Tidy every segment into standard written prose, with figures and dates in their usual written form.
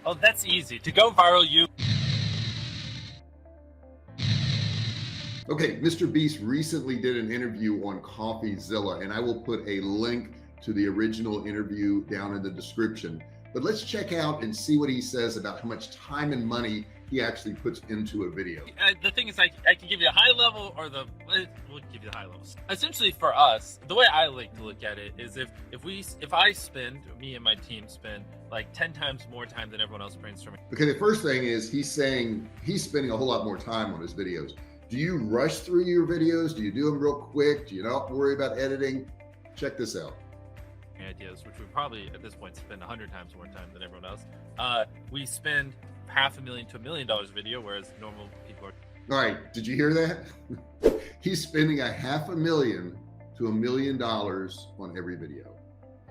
Oh, that's easy. To go viral, you... Okay, Mr. Beast recently did an interview on CoffeeZilla, and I will put a link to the original interview down in the description. But let's check out and see what he says about how much time and money he actually puts into a video. The thing is, I can give you a high level, or we'll give you the high levels. Essentially, for us, the way I like to look at it is if I spend, me and my team spend like 10 times more time than everyone else brainstorming. Okay, the first thing is he's saying he's spending a whole lot more time on his videos. Do you rush through your videos? Do you do them real quick? Do you not worry about editing? Check this out. Ideas, which we probably at this point spend 100 times more time than everyone else. We spend $500,000 to $1 million video, whereas normal people are... All right, did you hear that? He's spending $500,000 to $1 million on every video.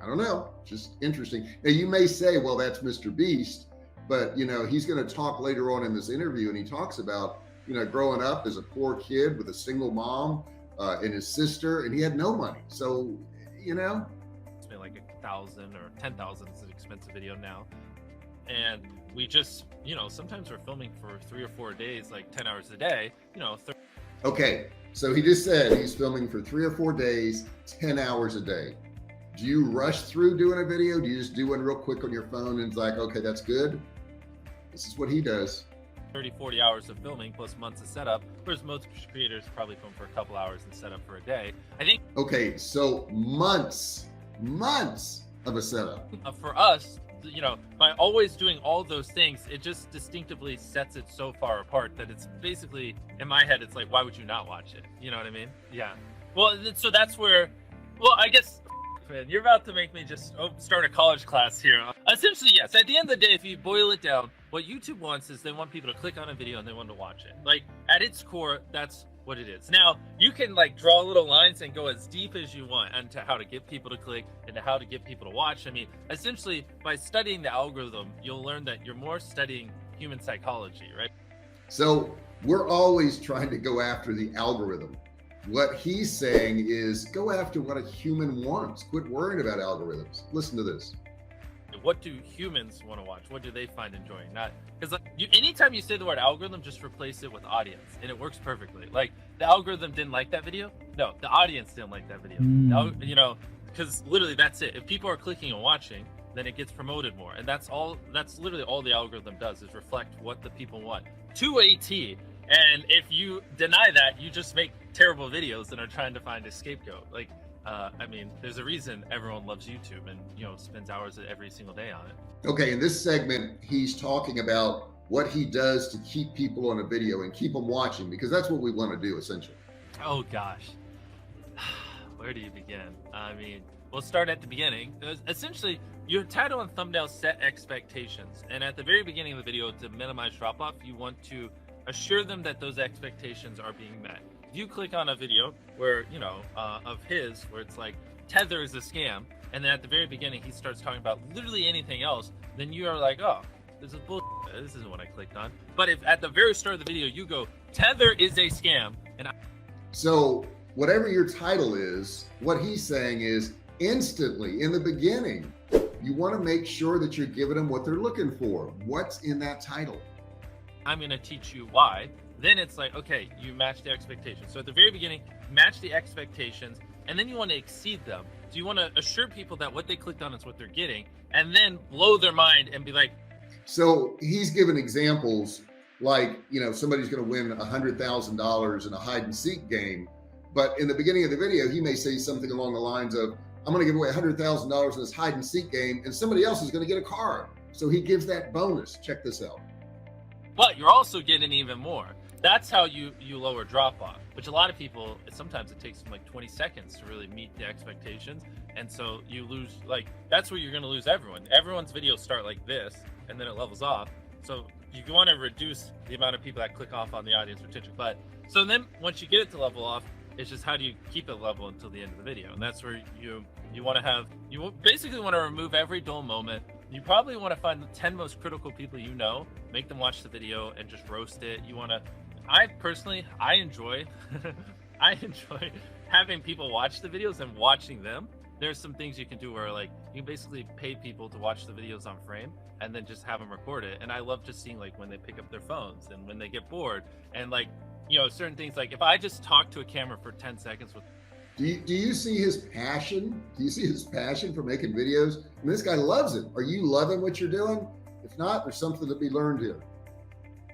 I don't know, just interesting. Now you may say, well, that's Mr. Beast, but you know, he's going to talk later on in this interview, and he talks about, you know, growing up as a poor kid with a single mom and his sister, and he had no money. So, you know, spend like 1,000 or 10,000 is an expensive video now. And we just, you know, sometimes we're filming for 3 or 4 days, like 10 hours a day, you know. Okay, so he just said he's filming for 3 or 4 days, 10 hours a day. Do you rush through doing a video? Do you just do one real quick on your phone and it's like, okay, that's good? This is what he does. 30, 40 hours of filming plus months of setup, whereas most creators probably film for a couple hours and set up for a day. I think... Okay, so months of a setup. For us, you know, by always doing all those things, it just distinctively sets it so far apart that it's basically, in my head, it's like, why would you not watch it? You know what I mean? Yeah. Well, so that's where, well, I guess, man, you're about to make me just start a college class here. Essentially, yes. At the end of the day, if you boil it down, what YouTube wants is they want people to click on a video and they want to watch it. Like, at its core, that's what it is. Now, you can like draw little lines and go as deep as you want into how to get people to click and to how to get people to watch. I mean, essentially, by studying the algorithm, you'll learn that you're more studying human psychology, right? So we're always trying to go after the algorithm. What he's saying is go after what a human wants. Quit worrying about algorithms. Listen to this. What do humans want to watch? What do they find enjoying? Not because like, anytime you say the word algorithm, just replace it with audience, and it works perfectly. Like the algorithm didn't like that video. No, the audience didn't like that video. You know, because literally that's it. If people are clicking and watching, then it gets promoted more, and that's all. That's literally all the algorithm does is reflect what the people want to a T. And if you deny that, you just make terrible videos and are trying to find a scapegoat. Like. I mean, there's a reason everyone loves YouTube and, you know, spends hours every single day on it. Okay, in this segment, he's talking about what he does to keep people on a video and keep them watching, because that's what we want to do, essentially. Oh, gosh. Where do you begin? I mean, we'll start at the beginning. Essentially, your title and thumbnail set expectations. And at the very beginning of the video, to minimize drop-off, you want to assure them that those expectations are being met. You click on a video where, you know, of his, where it's like, Tether is a scam, and then at the very beginning, he starts talking about literally anything else, then you are like, oh, this is bullshit. This isn't what I clicked on. But if at the very start of the video, you go, Tether is a scam, and So whatever your title is, what he's saying is instantly in the beginning, you want to make sure that you're giving them what they're looking for. What's in that title? I'm going to teach you why. Then it's like, okay, you match the expectations. So at the very beginning, match the expectations, and then you want to exceed them. So you want to assure people that what they clicked on is what they're getting, and then blow their mind and be like. So he's given examples like, you know, somebody's going to win $100,000 in a hide and seek game. But in the beginning of the video, he may say something along the lines of, I'm going to give away $100,000 in this hide and seek game, and somebody else is going to get a car. So he gives that bonus. Check this out. But you're also getting even more. That's how you lower drop off, which a lot of people, sometimes it takes them like 20 seconds to really meet the expectations. And so you lose, like, that's where you're going to lose everyone. Everyone's videos start like this, and then it levels off. So you want to reduce the amount of people that click off on the audience retention. But so then once you get it to level off, it's just how do you keep it level until the end of the video? And that's where you want to have, you basically want to remove every dull moment. You probably want to find the 10 most critical people you know, make them watch the video and just roast it. You want to, I personally, I enjoy having people watch the videos and watching them. there's some things you can do where like you can basically pay people to watch the videos on frame and then just have them record it. And I love just seeing like when they pick up their phones and when they get bored and like, you know, certain things. Like if I just talk to a camera for 10 seconds with Do you see his passion? Do you see his passion for making videos? And this guy loves it. Are you loving what you're doing? If not, there's something to be learned here.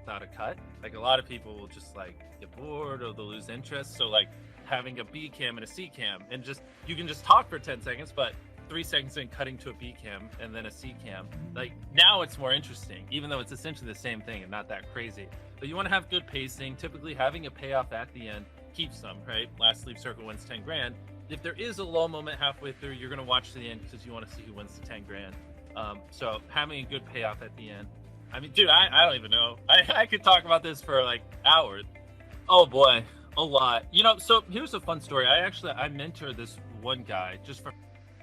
without a cut, like a lot of people will just like get bored or they'll lose interest. So like having a B cam and a C cam and just, you can just talk for 10 seconds, but 3 seconds in cutting to a B cam and then a C cam. Like now it's more interesting, even though it's essentially the same thing and not that crazy. But you want to have good pacing. Typically having a payoff at the end keeps them, right? Last sleep circle wins 10 grand. If there is a low moment halfway through, you're going to watch to the end because you want to see who wins the 10 grand. So having a good payoff at the end. I mean, dude, I don't even know. I could talk about this for like hours. Oh boy, a lot. You know, so here's a fun story. I mentored this one guy just for.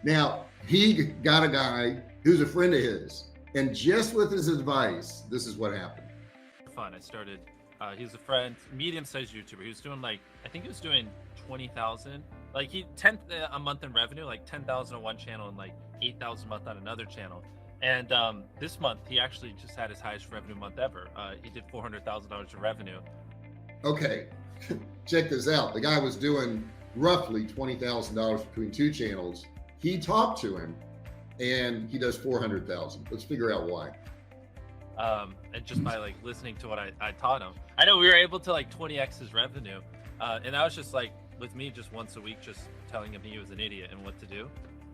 Now, he got a guy who's a friend of his, and just with his advice, this is what happened. Fun. I started, he's a friend, medium-sized YouTuber. He was doing like, I think he was doing 20,000, like 10 a month in revenue, like 10,000 on one channel and like 8,000 a month on another channel. And this month, he actually just had his highest revenue month ever. He did $400,000 in revenue. Okay, check this out. The guy was doing roughly $20,000 between 2 channels. He talked to him, and he does 400,000. Let's figure out why. And just by like listening to what I taught him, I know we were able to like 20x his revenue, and that was just like with me just once a week, just telling him he was an idiot and what to do.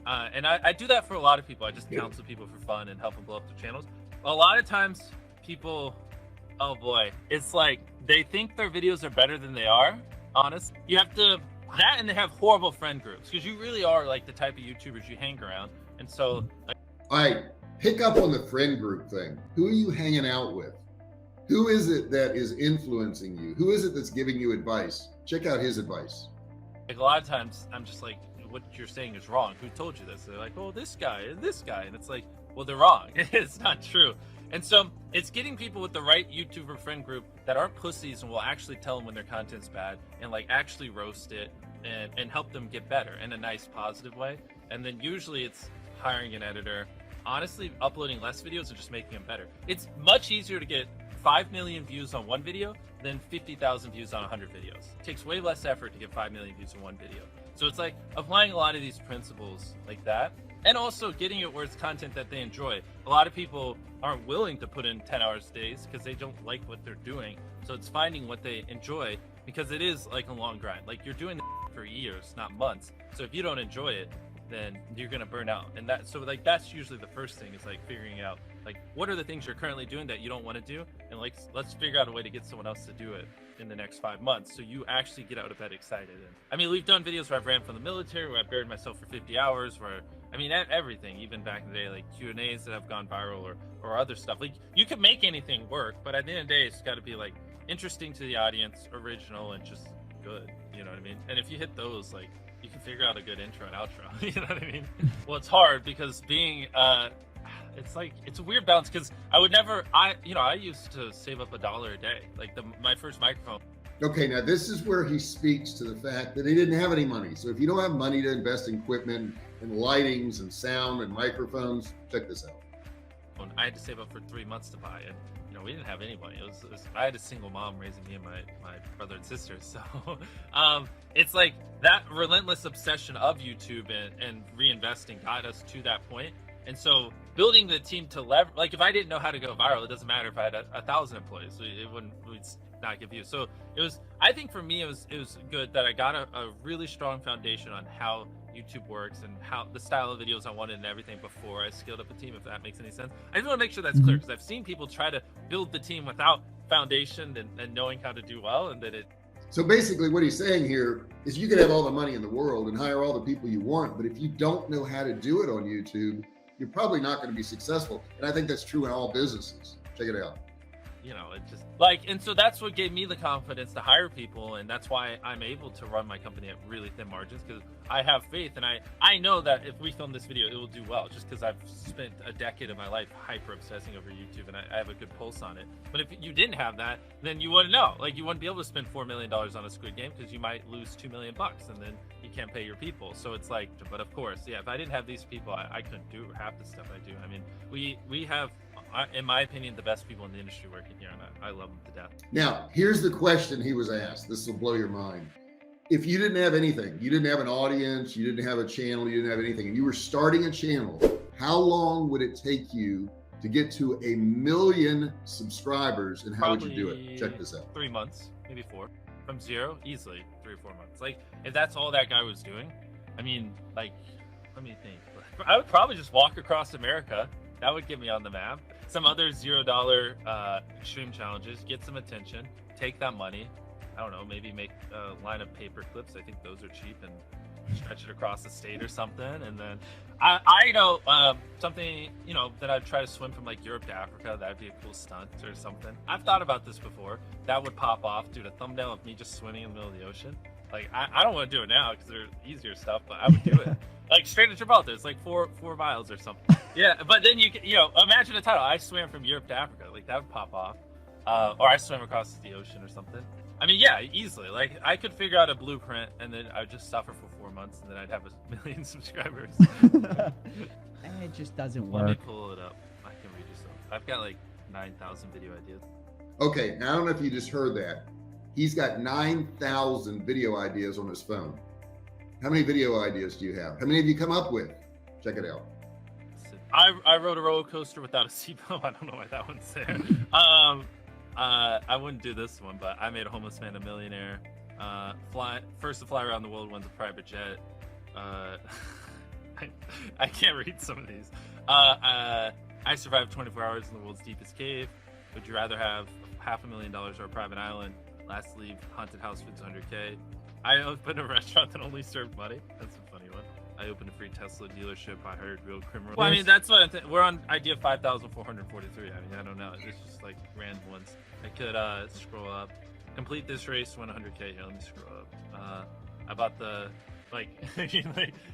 And I do that for a lot of people. I just counsel people for fun and help them blow up their channels. A lot of times people, oh boy, it's like they think their videos are better than they are. Honest, you have to that, and they have horrible friend groups because you really are like the type of YouTubers you hang around. And so, like, all right, pick up on the friend group thing. Who are you hanging out with? Who is it that is influencing you? Who is it that's giving you advice? Check out his advice. a lot of times I'm just like, what you're saying is wrong. Who told you this? They're like, oh, this guy and this guy. And it's like, well, they're wrong. It's not true. And so it's getting people with the right YouTuber friend group that aren't pussies and will actually tell them when their content's bad and like actually roast it and help them get better in a nice, positive way. And then usually it's hiring an editor, honestly, uploading less videos and just making them better. It's much easier to get 5 million views on one video than 50,000 views on 100 videos. It takes way less effort to get 5 million views on one video. So it's like applying a lot of these principles like that, and also getting it where it's content that they enjoy. A lot of people aren't willing to put in 10 hours days because they don't like what they're doing. So it's finding what they enjoy, because it is like a long grind. Like you're doing this for years, not months. So if you don't enjoy it, then you're gonna burn out. And that, so like that's usually the first thing, is like figuring out like what are the things you're currently doing that you don't want to do, and like let's figure out a way to get someone else to do it in the next 5 months so you actually get out of bed excited. And I mean, we've done videos where I've ran from the military, where I buried myself for 50 hours, where I mean everything, even back in the day, like Q&As that have gone viral, or other stuff. Like you can make anything work, but at the end of the day, it's got to be like interesting to the audience, original, and just good, you know what I mean? And if you hit those, like you can figure out a good intro and outro. You know what I mean? Well, it's hard because being it's like it's a weird balance, because I used to save up $1 a day, like my first microphone. Okay, now this is where he speaks to the fact that he didn't have any money. So if you don't have money to invest in equipment and lightings and sound and microphones, check this out. I had to save up for 3 months to buy it. You know, we didn't have any money. I had a single mom raising me and my brother and sister. So it's like that relentless obsession of YouTube and reinvesting got us to that point. And so building the team to leverage, like if I didn't know how to go viral, it doesn't matter if I had 1,000 employees, it wouldn't, we'd not get views. So it was, I think for me, it was good that I got a really strong foundation on how YouTube works and how the style of videos I wanted and everything before I scaled up a team, if that makes any sense. I just want to make sure that's clear, because I've seen people try to build the team without foundation and knowing how to do well, and that it. So basically what he's saying here is you can have all the money in the world and hire all the people you want, but if you don't know how to do it on YouTube, you're probably not going to be successful. And I think that's true in all businesses. Check it out. You know, it just like, and so that's what gave me the confidence to hire people, and that's why I'm able to run my company at really thin margins, because I have faith, and I know that if we film this video, it will do well, just because I've spent a decade of my life hyper obsessing over YouTube, and I have a good pulse on it. But if you didn't have that, then you wouldn't know. Like you wouldn't be able to spend $4 million on a Squid Game, because you might lose $2 million, and then you can't pay your people. So it's like, but of course, yeah, if I didn't have these people, I couldn't do half the stuff I do. I mean, we have, in my opinion, the best people in the industry working here, and I love them to death. Now, here's the question he was asked. This will blow your mind. If you didn't have anything, you didn't have an audience, you didn't have a channel, you didn't have anything, and you were starting a channel, how long would it take you to get to 1 million subscribers, and how would you do it? Check this out. 3 months, maybe 4. From 0, easily 3 or 4 months. Like, if that's all that guy was doing, I mean, like, let me think. I would probably just walk across America. That would get me on the map. Some other $0 extreme challenges, get some attention, take that money. I don't know, maybe make a line of paper clips. I think those are cheap, and stretch it across the state or something. And then I know something, you know, that I'd try to swim from like Europe to Africa. That'd be a cool stunt or something. I've thought about this before. That would pop off, dude. A thumbnail of me just swimming in the middle of the ocean. Like, I don't want to do it now because there's easier stuff, but I would do it. Like straight to Gibraltar. It's like 4 miles or something. Yeah, but then you know, imagine a title. I swam from Europe to Africa. Like, that would pop off. Or I swam across the ocean or something. I mean, yeah, easily. Like, I could figure out a blueprint, and then I would just suffer for 4 months, and then I'd have 1 million subscribers. It just doesn't Let me work. pull it up. I can read you some. I've got like 9,000 video ideas. Okay, now I don't know if you just heard that. He's got 9,000 video ideas on his phone. How many video ideas do you have? How many have you come up with? Check it out. I rode a roller coaster without a seatbelt. I don't know why that one's there. I wouldn't do this one, but I made a homeless man a millionaire. First to fly around the world, wins a private jet. I can't read some of these. I survived 24 hours in the world's deepest cave. Would you rather have $500,000 or a private island? Last leave haunted house fits 100K. I opened a restaurant that only served money. That's a funny one. I opened a free Tesla dealership. I hired real criminals. Well, I mean, that's what we're on idea 5,443. I mean, I don't know. It's just like random ones. I could scroll up. Complete this race, win 100K. Here, let me scroll up. I bought the like,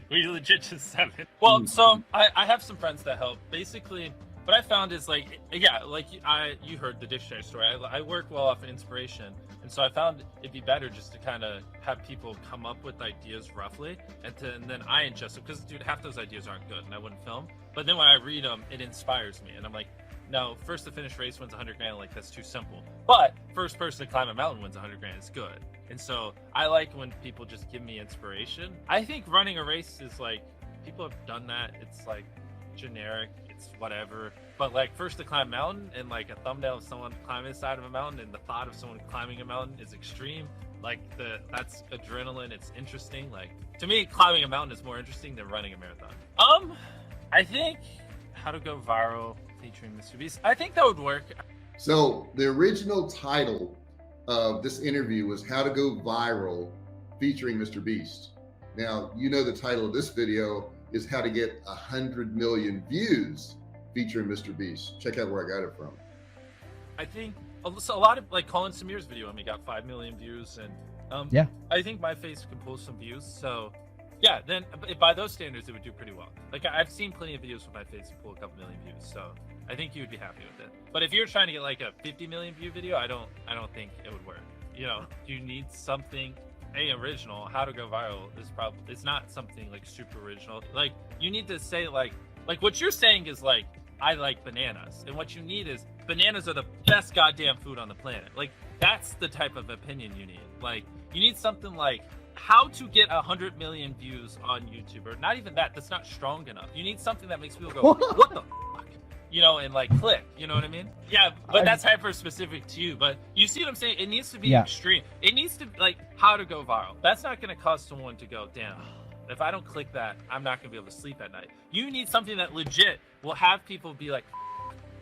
we legit just 7. Well, so I have some friends that help. Basically, what I found is like, yeah, like you heard the dictionary story. I work well off of inspiration. And so I found it'd be better just to kind of have people come up with ideas roughly, and then I ingest them, because dude, half those ideas aren't good, and I wouldn't film. But then when I read them, it inspires me, and I'm like, no, first to finish race wins 100 grand. Like, that's too simple. But first person to climb a mountain wins 100 grand. It's good. And so I like when people just give me inspiration. I think running a race is like, people have done that. It's like generic. It's whatever. But like, first to climb a mountain, and like a thumbnail of someone climbing the side of a mountain, and the thought of someone climbing a mountain is extreme. Like, that's adrenaline. It's interesting. Like, to me, climbing a mountain is more interesting than running a marathon. I think how to go viral featuring Mr. Beast. I think that would work. So the original title of this interview was How to Go Viral featuring Mr. Beast. Now, you know the title of this video is How to Get 100 million views featuring Mr. Beast. Check out where I got it from. I think a lot of, like, Colin Samir's video, I mean, got 5 million views, and yeah, I think my face can pull some views. So yeah, then by those standards, it would do pretty well. Like, I've seen plenty of videos with my face pull a couple million views, so I think you would be happy with it. But if you're trying to get like a 50 million view video, I don't think it would work. You know, you need something original. How to go viral is probably, it's not something like super original. Like, you need to say like what you're saying is like, I like bananas, and what you need is bananas are the best goddamn food on the planet. Like, that's the type of opinion you need. Like, you need something like how to get 100 million views on YouTube, or not even that. That's not strong enough. You need something that makes people go, what the fuck? You know, and like click, you know what I mean? Yeah, but that's hyper specific to you. But you see what I'm saying? It needs to be extreme. It needs to be like how to go viral. That's not going to cause someone to go, damn, if I don't click that, I'm not going to be able to sleep at night. You need something that legit will have people be like,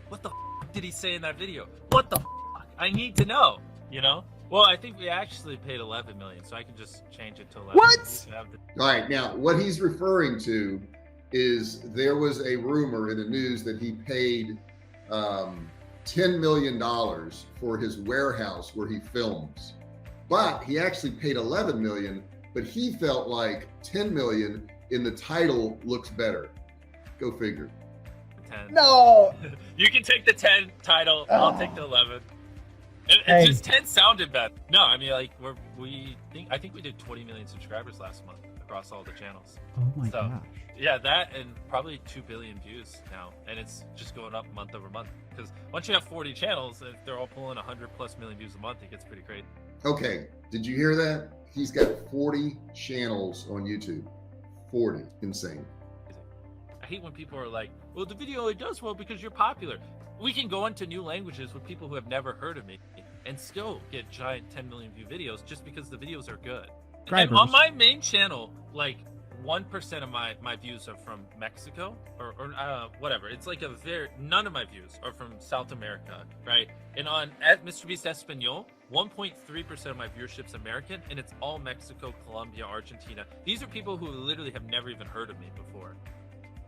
what the fuck did he say in that video? What the fuck? I need to know, you know? Well, I think we actually paid 11 million, so I can just change it to 11. What? All right, now what he's referring to is there was a rumor in the news that he paid $10 million for his warehouse where he films, but he actually paid 11 million, but he felt like 10 million in the title looks better. Go figure. 10. No. You can take the 10 title. I'll take the 11. It just 10 sounded bad. No, I mean, like I think we did 20 million subscribers last month across all the channels. Oh my So, gosh. Yeah, that and probably 2 billion views now, and it's just going up month over month. Because once you have 40 channels, if they're all pulling 100+ million views a month, it gets pretty crazy. Okay, did you hear that? He's got 40 channels on YouTube. 40, insane. I hate when people are like, well, the video only does well because you're popular. We can go into new languages with people who have never heard of me and still get giant 10 million view videos just because the videos are good. And on my main channel, like 1% of my views are from Mexico or whatever. It's like none of my views are from South America, right? And at Mr. Beast Espanol, 1.3% of my viewership's American, and it's all Mexico, Colombia, Argentina. These are people who literally have never even heard of me before.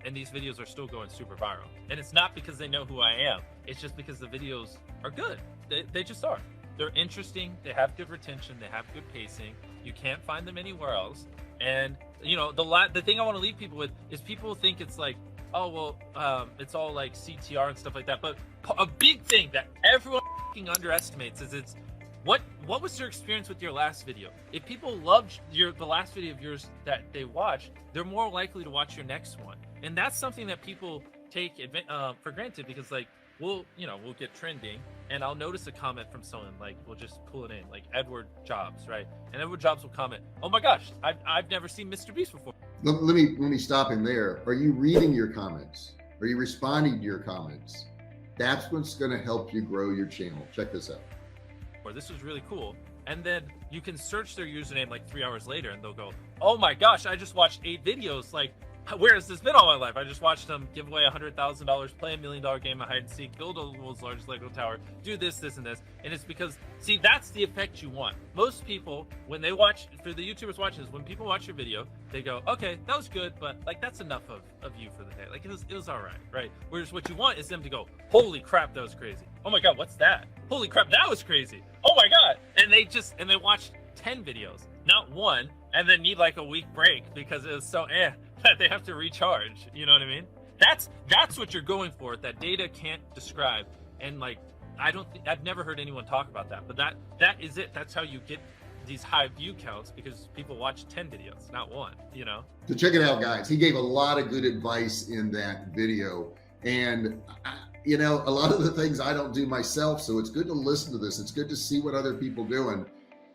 And these videos are still going super viral. And it's not because they know who I am. It's just because the videos are good. They just are. They're interesting. They have good retention. They have good pacing. You can't find them anywhere else. And, you know, the thing I want to leave people with is people think it's like, oh, well, it's all like CTR and stuff like that. But a big thing that everyone underestimates is what was your experience with your last video? If people loved the last video of yours that they watched, they're more likely to watch your next one. And that's something that people take for granted because, like, we'll get trending and I'll notice a comment from someone, like, we'll just pull it in, like Edward Jobs, right? And Edward Jobs will comment, oh my gosh, I've never seen Mr. Beast before. Let me stop in there. Are you reading your comments? Are you responding to your comments? That's what's going to help you grow your channel. Check this out. Or this was really cool. And then you can search their username like 3 hours later and they'll go, oh my gosh, I just watched 8 videos. Like, where has this been all my life? I just watched them give away $100,000, play $1 million game of hide and seek, build the world's largest Lego tower, do this, and this. And it's because, see, that's the effect you want. Most people, when they watch, for the YouTubers watching this, when people watch your video, they go, okay, that was good, but like that's enough of you for the day. Like it was all right? Whereas what you want is them to go, holy crap, that was crazy. Oh my God, what's that? Holy crap, that was crazy. Oh my God. And they watch 10 videos, not one, and then need like a week break because it was so that they have to recharge. You know what I mean? That's what you're going for. That data can't describe. And like, I've never heard anyone talk about that, but that is it. That's how you get these high view counts because people watch 10 videos, not one, you know? So check it out, guys. He gave a lot of good advice in that video. And you know, a lot of the things I don't do myself. So it's good to listen to this. It's good to see what other people doing.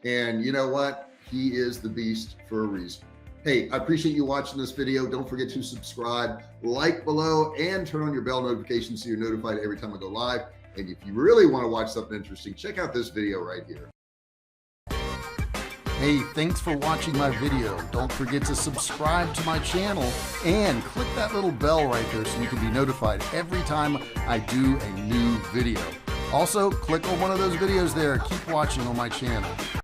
And you know what? He is the beast for a reason. Hey, I appreciate you watching this video. Don't forget to subscribe, like below, and turn on your bell notifications so you're notified every time I go live. And if you really want to watch something interesting, check out this video right here. Hey, thanks for watching my video. Don't forget to subscribe to my channel and click that little bell right there so you can be notified every time I do a new video. Also, click on one of those videos there. Keep watching on my channel.